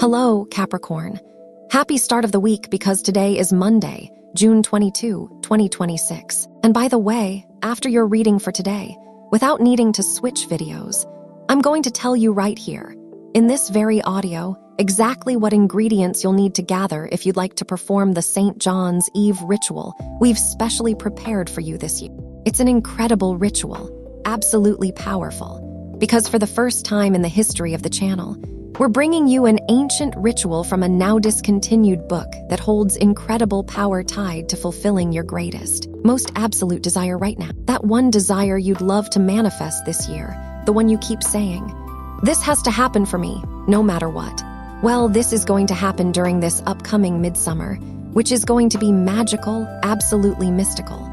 Hello, Capricorn. Happy start of the week because today is Monday, June 22, 2026. And by the way, after your reading for today, without needing to switch videos, I'm going to tell you right here, in this very audio, exactly what ingredients you'll need to gather if you'd like to perform the St. John's Eve ritual we've specially prepared for you this year. It's an incredible ritual, absolutely powerful, because for the first time in the history of the channel, we're bringing you an ancient ritual from a now discontinued book that holds incredible power tied to fulfilling your greatest, most absolute desire right now. That one desire you'd love to manifest this year, the one you keep saying, "This has to happen for me, no matter what." Well, this is going to happen during this upcoming midsummer, which is going to be magical, absolutely mystical.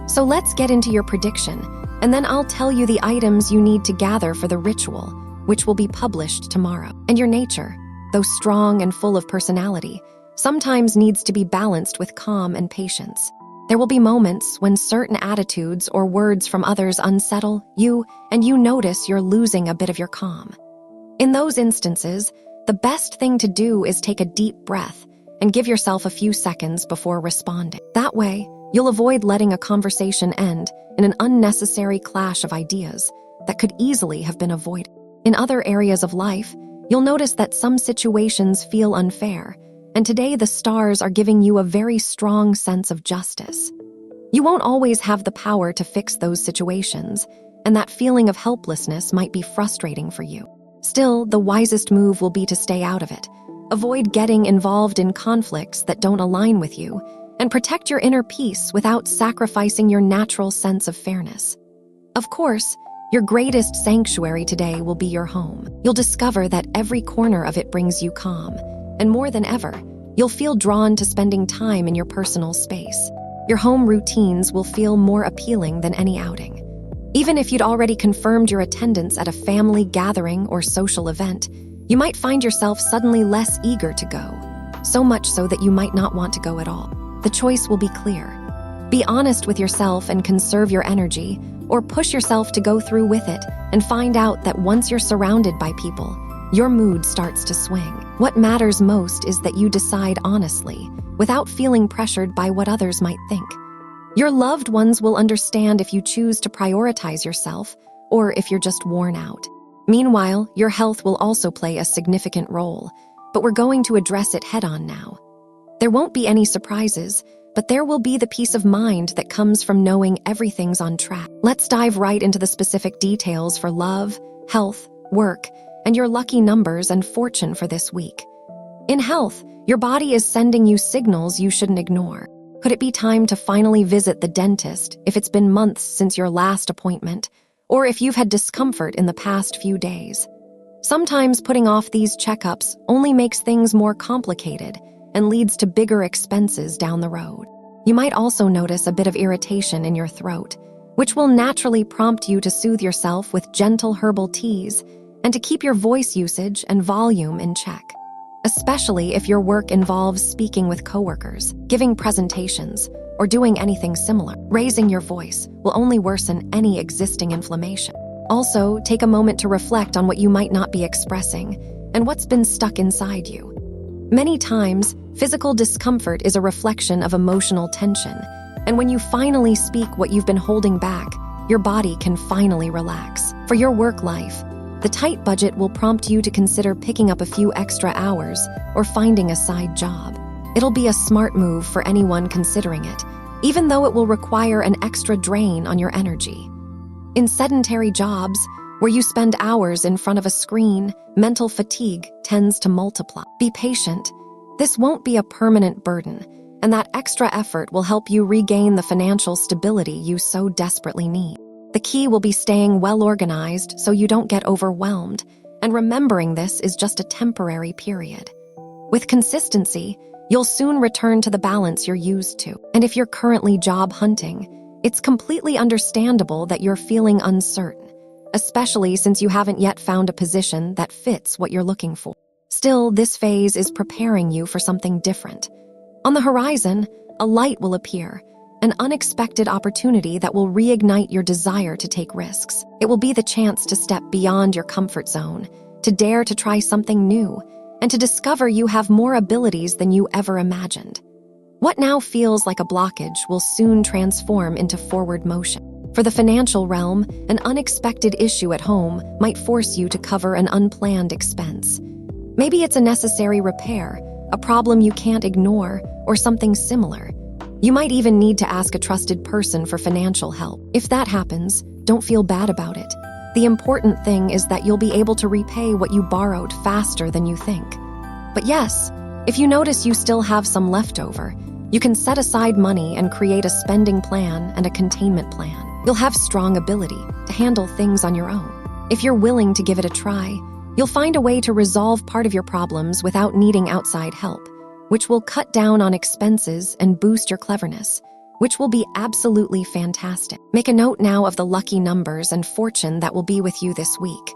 So let's get into your prediction, and then I'll tell you the items you need to gather for the ritual, which will be published tomorrow. And your nature, though strong and full of personality, sometimes needs to be balanced with calm and patience. There will be moments when certain attitudes or words from others unsettle you, and you notice you're losing a bit of your calm. In those instances, the best thing to do is take a deep breath and give yourself a few seconds before responding. That way, you'll avoid letting a conversation end in an unnecessary clash of ideas that could easily have been avoided. In other areas of life, you'll notice that some situations feel unfair, and today the stars are giving you a very strong sense of justice. You won't always have the power to fix those situations, and that feeling of helplessness might be frustrating for you. Still, the wisest move will be to stay out of it. Avoid getting involved in conflicts that don't align with you, and protect your inner peace without sacrificing your natural sense of fairness. Of course, your greatest sanctuary today will be your home. You'll discover that every corner of it brings you calm, and more than ever, you'll feel drawn to spending time in your personal space. Your home routines will feel more appealing than any outing. Even if you'd already confirmed your attendance at a family gathering or social event, you might find yourself suddenly less eager to go, so much so that you might not want to go at all. The choice will be clear. Be honest with yourself and conserve your energy, or push yourself to go through with it and find out that once you're surrounded by people, your mood starts to swing. What matters most is that you decide honestly, without feeling pressured by what others might think. Your loved ones will understand if you choose to prioritize yourself or if you're just worn out. Meanwhile, your health will also play a significant role, but we're going to address it head-on now. There won't be any surprises, but there will be the peace of mind that comes from knowing everything's on track. Let's dive right into the specific details for love, health, work, and your lucky numbers and fortune for this week. In health, your body is sending you signals you shouldn't ignore. Could it be time to finally visit the dentist if it's been months since your last appointment, or if you've had discomfort in the past few days? Sometimes putting off these checkups only makes things more complicated and leads to bigger expenses down the road. You might also notice a bit of irritation in your throat, which will naturally prompt you to soothe yourself with gentle herbal teas and to keep your voice usage and volume in check, especially if your work involves speaking with coworkers, giving presentations, or doing anything similar. Raising your voice will only worsen any existing inflammation. Also, take a moment to reflect on what you might not be expressing and what's been stuck inside you. Many times, physical discomfort is a reflection of emotional tension, and when you finally speak what you've been holding back, your body can finally relax. For your work life, the tight budget will prompt you to consider picking up a few extra hours or finding a side job. It'll be a smart move for anyone considering it, even though it will require an extra drain on your energy. In sedentary jobs, where you spend hours in front of a screen, mental fatigue tends to multiply. Be patient. This won't be a permanent burden, and that extra effort will help you regain the financial stability you so desperately need. The key will be staying well organized so you don't get overwhelmed, and remembering this is just a temporary period. With consistency, you'll soon return to the balance you're used to. And if you're currently job hunting, it's completely understandable that you're feeling uncertain, especially since you haven't yet found a position that fits what you're looking for. Still, this phase is preparing you for something different. On the horizon, a light will appear, an unexpected opportunity that will reignite your desire to take risks. It will be the chance to step beyond your comfort zone, to dare to try something new, and to discover you have more abilities than you ever imagined. What now feels like a blockage will soon transform into forward motion. For the financial realm, an unexpected issue at home might force you to cover an unplanned expense. Maybe it's a necessary repair, a problem you can't ignore, or something similar. You might even need to ask a trusted person for financial help. If that happens, don't feel bad about it. The important thing is that you'll be able to repay what you borrowed faster than you think. But yes, if you notice you still have some leftover, you can set aside money and create a spending plan and a containment plan. You'll have strong ability to handle things on your own. If you're willing to give it a try, you'll find a way to resolve part of your problems without needing outside help, which will cut down on expenses and boost your cleverness, which will be absolutely fantastic. Make a note now of the lucky numbers and fortune that will be with you this week.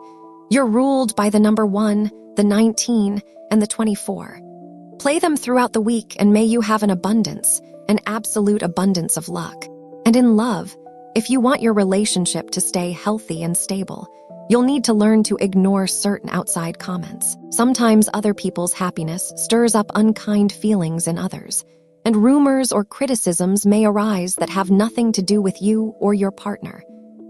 You're ruled by the number 1, the 19, and the 24. Play them throughout the week and may you have an absolute abundance of luck. And in love, if you want your relationship to stay healthy and stable, you'll need to learn to ignore certain outside comments. Sometimes other people's happiness stirs up unkind feelings in others, and rumors or criticisms may arise that have nothing to do with you or your partner,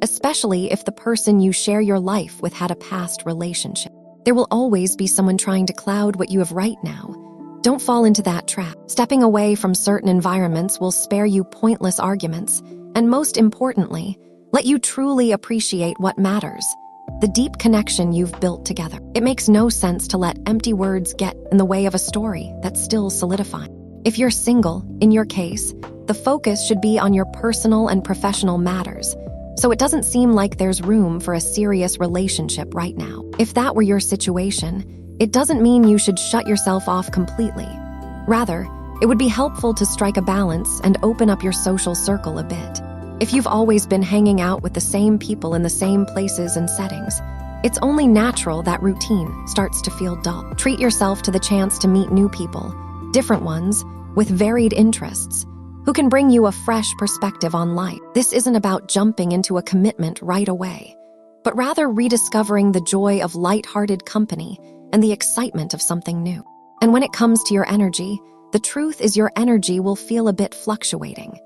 especially if the person you share your life with had a past relationship. There will always be someone trying to cloud what you have right now. Don't fall into that trap. Stepping away from certain environments will spare you pointless arguments, and most importantly, let you truly appreciate what matters, the deep connection you've built together. It makes no sense to let empty words get in the way of a story that's still solidifying. If you're single, in your case, the focus should be on your personal and professional matters, so it doesn't seem like there's room for a serious relationship right now. If that were your situation, it doesn't mean you should shut yourself off completely. Rather, it would be helpful to strike a balance and open up your social circle a bit. If you've always been hanging out with the same people in the same places and settings, it's only natural that routine starts to feel dull. Treat yourself to the chance to meet new people, different ones, with varied interests, who can bring you a fresh perspective on life. This isn't about jumping into a commitment right away, but rather rediscovering the joy of light-hearted company and the excitement of something new. And when it comes to your energy, the truth is your energy will feel a bit fluctuating.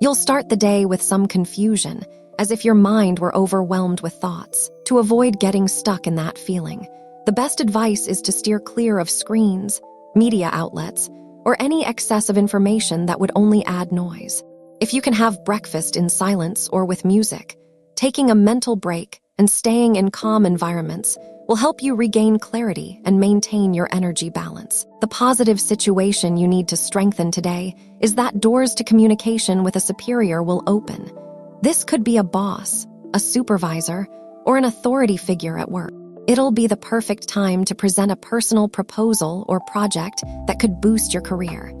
You'll start the day with some confusion, as if your mind were overwhelmed with thoughts. To avoid getting stuck in that feeling, the best advice is to steer clear of screens, media outlets, or any excess of information that would only add noise. If you can have breakfast in silence or with music, taking a mental break and staying in calm environments will help you regain clarity and maintain your energy balance. The positive situation you need to strengthen today is that doors to communication with a superior will open. This could be a boss, a supervisor, or an authority figure at work. It'll be the perfect time to present a personal proposal or project that could boost your career.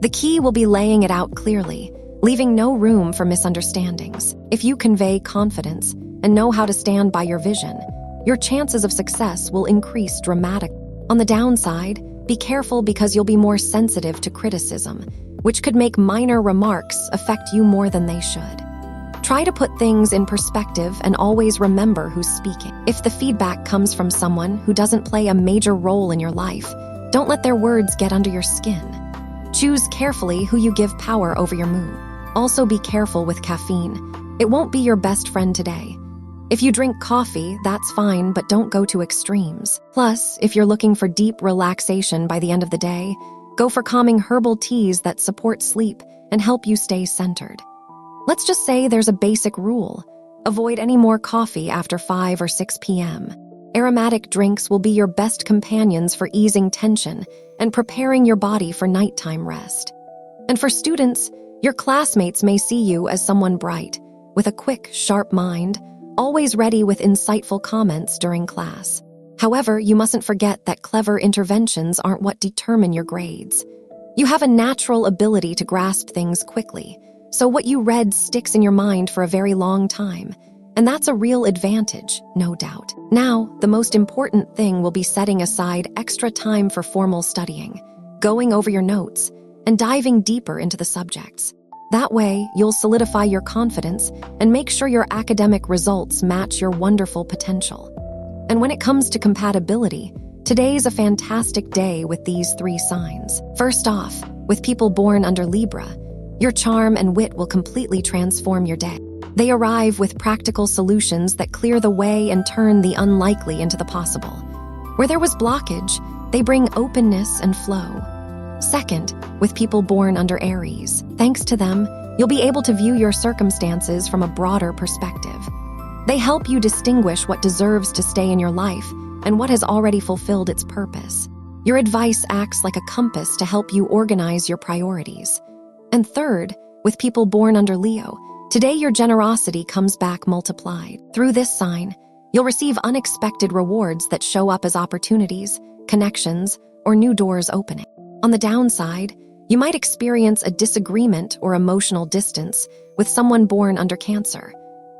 The key will be laying it out clearly, leaving no room for misunderstandings. If you convey confidence and know how to stand by your vision, your chances of success will increase dramatically. On the downside, be careful because you'll be more sensitive to criticism, which could make minor remarks affect you more than they should. Try to put things in perspective and always remember who's speaking. If the feedback comes from someone who doesn't play a major role in your life, don't let their words get under your skin. Choose carefully who you give power over your mood. Also be careful with caffeine. It won't be your best friend today. If you drink coffee, that's fine, but don't go to extremes. Plus, if you're looking for deep relaxation by the end of the day, go for calming herbal teas that support sleep and help you stay centered. Let's just say there's a basic rule. Avoid any more coffee after 5 or 6 p.m. Aromatic drinks will be your best companions for easing tension and preparing your body for nighttime rest. And for students, your classmates may see you as someone bright, with a quick, sharp mind, always ready with insightful comments during class. However, you mustn't forget that clever interventions aren't what determine your grades. You have a natural ability to grasp things quickly, so what you read sticks in your mind for a very long time, and that's a real advantage, no doubt. Now, the most important thing will be setting aside extra time for formal studying, going over your notes, and diving deeper into the subjects. That way, you'll solidify your confidence and make sure your academic results match your wonderful potential. And when it comes to compatibility, Today's a fantastic day with these 3 signs. First off, with people born under Libra, your charm and wit will completely transform your day. They arrive with practical solutions that clear the way and turn the unlikely into the possible. Where there was blockage, they bring openness and flow. Second, with people born under Aries, thanks to them, you'll be able to view your circumstances from a broader perspective. They help you distinguish what deserves to stay in your life and what has already fulfilled its purpose. Your advice acts like a compass to help you organize your priorities. And third, with people born under Leo, today your generosity comes back multiplied. Through this sign, you'll receive unexpected rewards that show up as opportunities, connections, or new doors opening. On the downside, you might experience a disagreement or emotional distance with someone born under Cancer.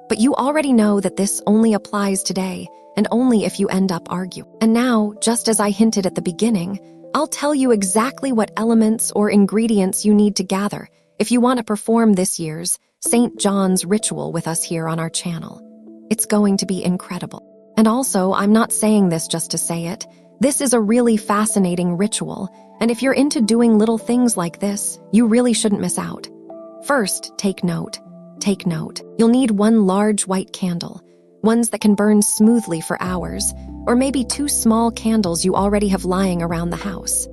But you already know that this only applies today and only if you end up arguing. And now, just as I hinted at the beginning, I'll tell you exactly what elements or ingredients you need to gather if you want to perform this year's St. John's ritual with us here on our channel. It's going to be incredible. And also, I'm not saying this just to say it. This is a really fascinating ritual, and if you're into doing little things like this, you really shouldn't miss out. First, take note. Take note. You'll need 1 large white candle, ones that can burn smoothly for hours, or maybe 2 small candles you already have lying around the house.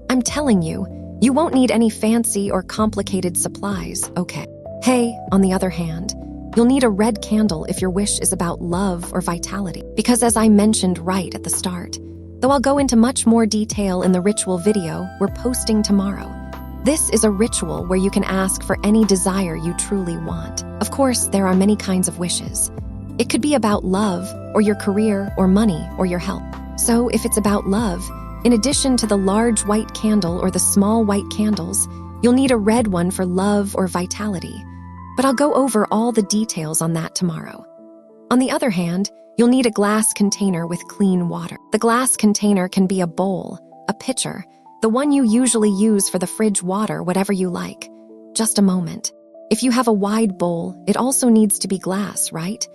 I'm telling you, you won't need any fancy or complicated supplies, okay? Hey, on the other hand, you'll need a red candle if your wish is about love or vitality, because as I mentioned right at the start, though I'll go into much more detail in the ritual video we're posting tomorrow, this is a ritual where you can ask for any desire you truly want. Of course, there are many kinds of wishes. It could be about love, or your career, or money, or your health. So if it's about love, in addition to the large white candle or the small white candles, you'll need a red one for love or vitality. But I'll go over all the details on that tomorrow. On the other hand, you'll need a glass container with clean water. The glass container can be a bowl, a pitcher, the one you usually use for the fridge water, whatever you like. Just a moment. If you have a wide bowl, it also needs to be glass, right?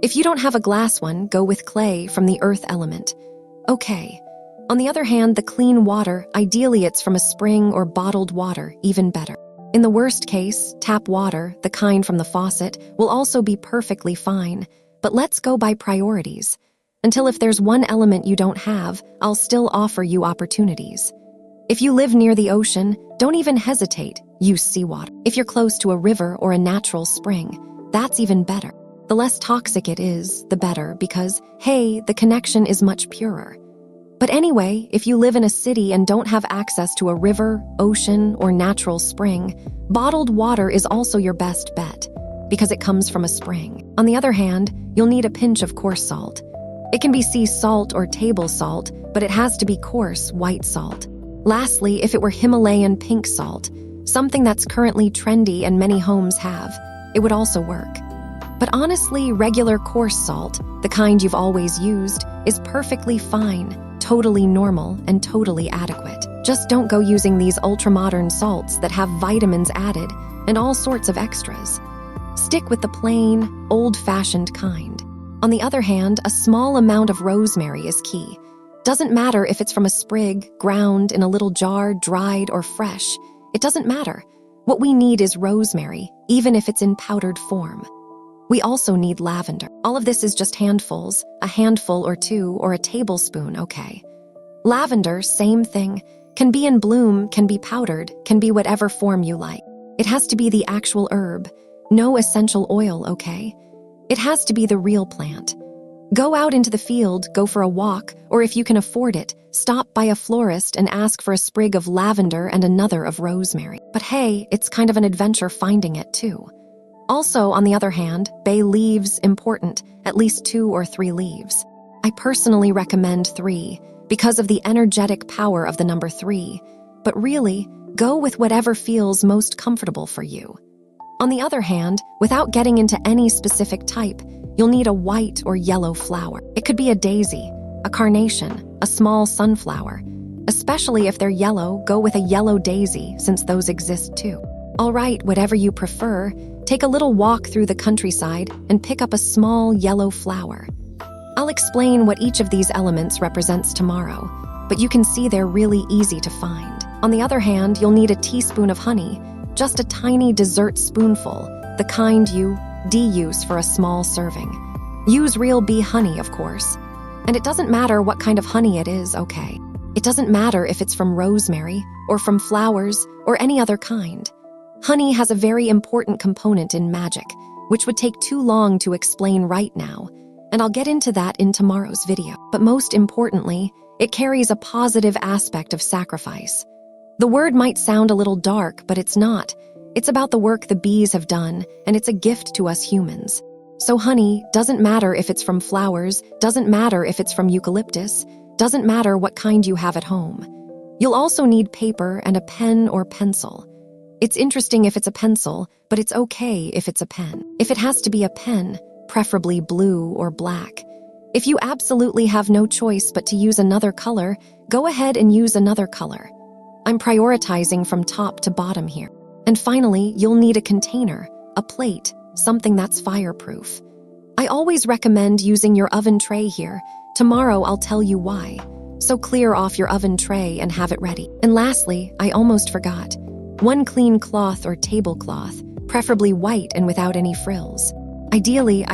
If you don't have a glass one, go with clay from the earth element. Okay. On the other hand, the clean water, ideally it's from a spring or bottled water, even better. In the worst case, tap water, the kind from the faucet, will also be perfectly fine. But let's go by priorities. Until if there's one element you don't have, I'll still offer you opportunities. If you live near the ocean, don't even hesitate, use seawater. If you're close to a river or a natural spring, that's even better. The less toxic it is, the better, because, hey, the connection is much purer. But anyway, if you live in a city and don't have access to a river, ocean, or natural spring, bottled water is also your best bet, because it comes from a spring. On the other hand, you'll need a pinch of coarse salt. It can be sea salt or table salt, but it has to be coarse, white salt. Lastly, if it were Himalayan pink salt, something that's currently trendy and many homes have, it would also work. But honestly, regular coarse salt, the kind you've always used, is perfectly fine, totally normal, and totally adequate. Just don't go using these ultra-modern salts that have vitamins added and all sorts of extras. Stick with the plain, old-fashioned kind. On the other hand, a small amount of rosemary is key. Doesn't matter if it's from a sprig, ground in a little jar, dried, or fresh. It doesn't matter. What we need is rosemary, even if it's in powdered form. We also need lavender. All of this is just handfuls, a handful or 2, or a tablespoon, okay? Lavender, same thing. Can be in bloom, can be powdered, can be whatever form you like. It has to be the actual herb. No essential oil, okay? It has to be the real plant. Go out into the field, go for a walk, or if you can afford it, stop by a florist and ask for a sprig of lavender and another of rosemary. But hey, it's kind of an adventure finding it too. Also, on the other hand, bay leaves, important, at least 2 or 3 leaves. I personally recommend 3 because of the energetic power of the number 3, but really, go with whatever feels most comfortable for you. On the other hand, without getting into any specific type, you'll need a white or yellow flower. It could be a daisy, a carnation, a small sunflower. Especially if they're yellow, go with a yellow daisy since those exist too. All right, whatever you prefer, take a little walk through the countryside and pick up a small yellow flower. I'll explain what each of these elements represents tomorrow, but you can see they're really easy to find. On the other hand, you'll need a teaspoon of honey, just a tiny dessert spoonful, the kind you use for a small serving. Use real bee honey, of course. And it doesn't matter what kind of honey it is, okay? It doesn't matter if it's from rosemary, or from flowers, or any other kind. Honey has a very important component in magic, which would take too long to explain right now, and I'll get into that in tomorrow's video. But most importantly, it carries a positive aspect of sacrifice. The word might sound a little dark, but it's not. It's about the work the bees have done, and it's a gift to us humans. So honey doesn't matter if it's from flowers, doesn't matter if it's from eucalyptus, doesn't matter what kind you have at home. You'll also need paper and a pen or pencil. It's interesting if it's a pencil, but it's okay if it's a pen. If it has to be a pen, preferably blue or black. If you absolutely have no choice but to use another color, go ahead and use another color. I'm prioritizing from top to bottom here. And finally, you'll need a container, a plate, something that's fireproof. I always recommend using your oven tray here. Tomorrow I'll tell you why. So clear off your oven tray and have it ready. And lastly, I almost forgot. One clean cloth or tablecloth, preferably white and without any frills. Ideally,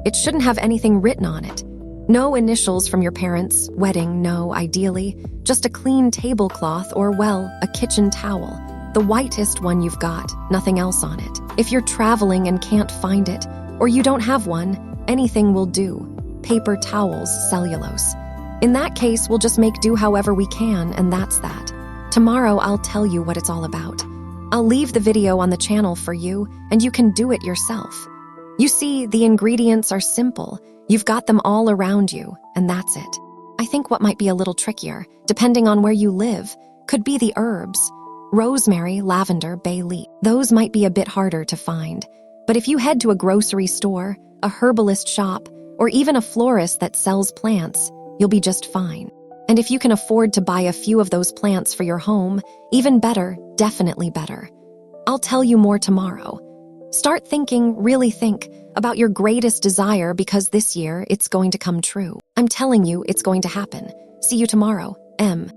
it shouldn't have anything written on it. No initials from your parents' wedding, no, ideally. Just a clean tablecloth or, well, a kitchen towel. The whitest one you've got, nothing else on it. If you're traveling and can't find it, or you don't have one, anything will do. Paper towels, cellulose. In that case, we'll just make do however we can, and that's that. Tomorrow, I'll tell you what it's all about. I'll leave the video on the channel for you, and you can do it yourself. You see, the ingredients are simple. You've got them all around you, and that's it. I think what might be a little trickier, depending on where you live, could be the herbs. Rosemary, lavender, bay leaf. Those might be a bit harder to find. But if you head to a grocery store, a herbalist shop, or even a florist that sells plants, you'll be just fine. And if you can afford to buy a few of those plants for your home, even better, definitely better. I'll tell you more tomorrow. Start thinking, really think, about your greatest desire because this year it's going to come true. I'm telling you it's going to happen. See you tomorrow. M.